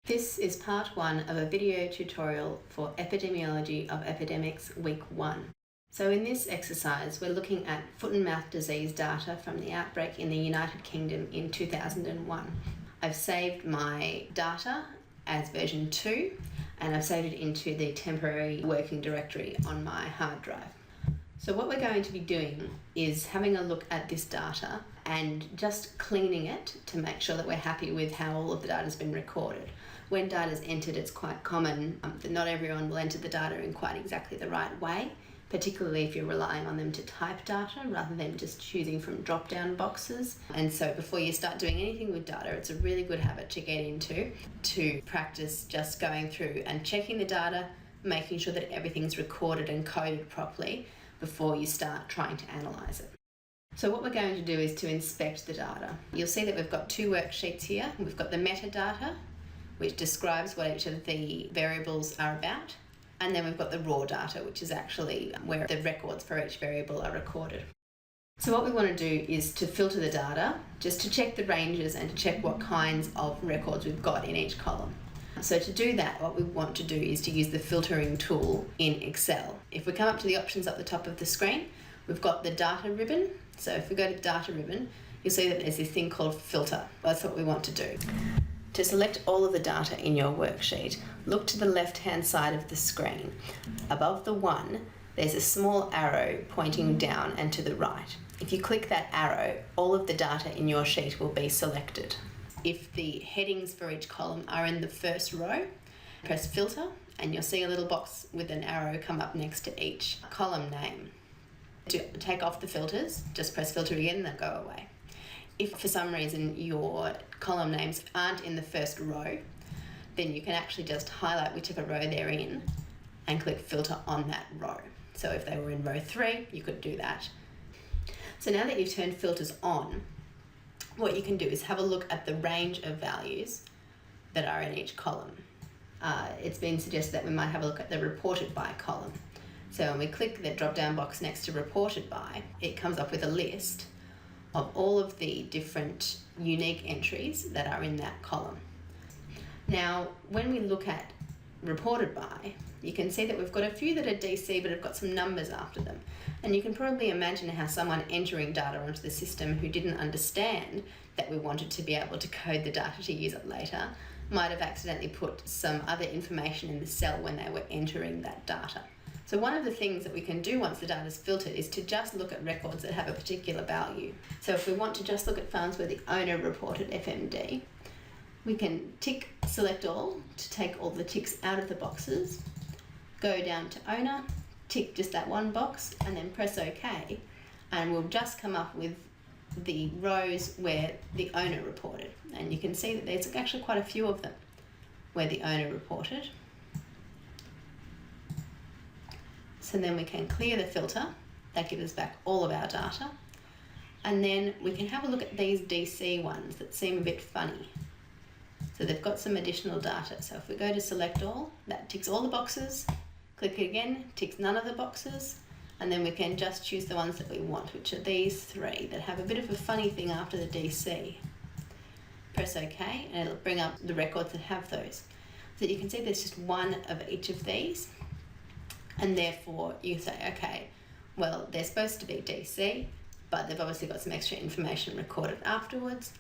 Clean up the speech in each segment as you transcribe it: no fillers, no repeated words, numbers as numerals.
This is part 1 of a video tutorial for Epidemiology of Epidemics Week 1. So in this exercise, we're looking at foot and mouth disease data from the outbreak in the United Kingdom in 2001. I've saved my data as version 2 and I've saved it into the temporary working directory on my hard drive. So what we're going to be doing is having a look at this data and just cleaning it to make sure that we're happy with how all of the data has been recorded. When data is entered, it's quite common that not everyone will enter the data in quite exactly the right way, particularly if you're relying on them to type data rather than just choosing from drop-down boxes. And so before you start doing anything with data, it's a really good habit to get into to practice just going through and checking the data, making sure that everything's recorded and coded properly before you start trying to analyse it. So what we're going to do is to inspect the data. You'll see that we've got two worksheets here. We've got the metadata, which describes what each of the variables are about. And then we've got the raw data, which is actually where the records for each variable are recorded. So what we want to do is to filter the data, just to check the ranges and to check what kinds of records we've got in each column. So to do that, what we want to do is to use the filtering tool in Excel. If we come up to the options at the top of the screen, we've got the data ribbon. So if we go to the data ribbon, you'll see that there's this thing called filter. That's what we want to do. To select all of the data in your worksheet, look to the left-hand side of the screen. Above the 1, there's a small arrow pointing down and to the right. If you click that arrow, all of the data in your sheet will be selected. If the headings for each column are in the first row, press filter and you'll see a little box with an arrow come up next to each column name. To take off the filters, just press filter again and they'll go away. If for some reason your column names aren't in the first row, then you can actually just highlight whichever row they're in and click filter on that row. So if they were in row 3, you could do that. So now that you've turned filters on, what you can do is have a look at the range of values that are in each column. It's been suggested that we might have a look at the reported by column. So when we click the drop-down box next to reported by, it comes up with a list of all of the different unique entries that are in that column. Now, when we look at reported by, you can see that we've got a few that are DC but have got some numbers after them. And you can probably imagine how someone entering data onto the system who didn't understand that we wanted to be able to code the data to use it later might have accidentally put some other information in the cell when they were entering that data. So one of the things that we can do once the data is filtered is to just look at records that have a particular value. So if we want to just look at files where the owner reported FMD, we can tick select all to take all the ticks out of the boxes, go down to owner, tick just that one box and then press OK, and we'll just come up with the rows where the owner reported. And you can see that there's actually quite a few of them where the owner reported. So then we can clear the filter, that gives us back all of our data. And then we can have a look at these DC ones that seem a bit funny. So they've got some additional data. So if we go to select all, that ticks all the boxes, click it again, ticks none of the boxes, and then we can just choose the ones that we want, which are these 3 that have a bit of a funny thing after the DC. Press OK, and it'll bring up the records that have those. So you can see there's just one of each of these. And therefore you say, okay, well, they're supposed to be DC, but they've obviously got some extra information recorded afterwards,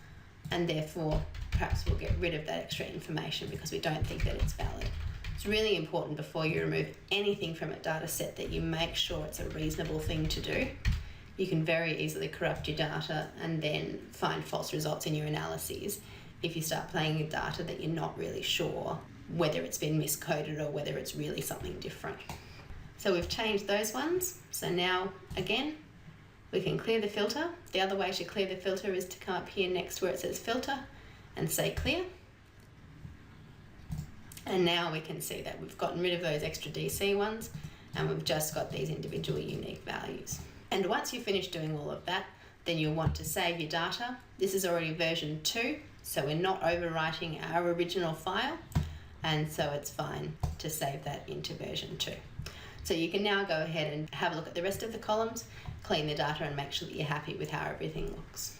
and therefore perhaps we'll get rid of that extra information because we don't think that it's valid. It's really important before you remove anything from a data set that you make sure it's a reasonable thing to do. You can very easily corrupt your data and then find false results in your analyses if you start playing with data that you're not really sure whether it's been miscoded or whether it's really something different. So we've changed those ones. So now, again, we can clear the filter. The other way to clear the filter is to come up here next to where it says filter and say clear. And now we can see that we've gotten rid of those extra DC ones and we've just got these individual unique values. And once you've finished doing all of that, then you'll want to save your data. This is already version 2, so we're not overwriting our original file, and so it's fine to save that into version 2. So you can now go ahead and have a look at the rest of the columns, clean the data and make sure that you're happy with how everything looks.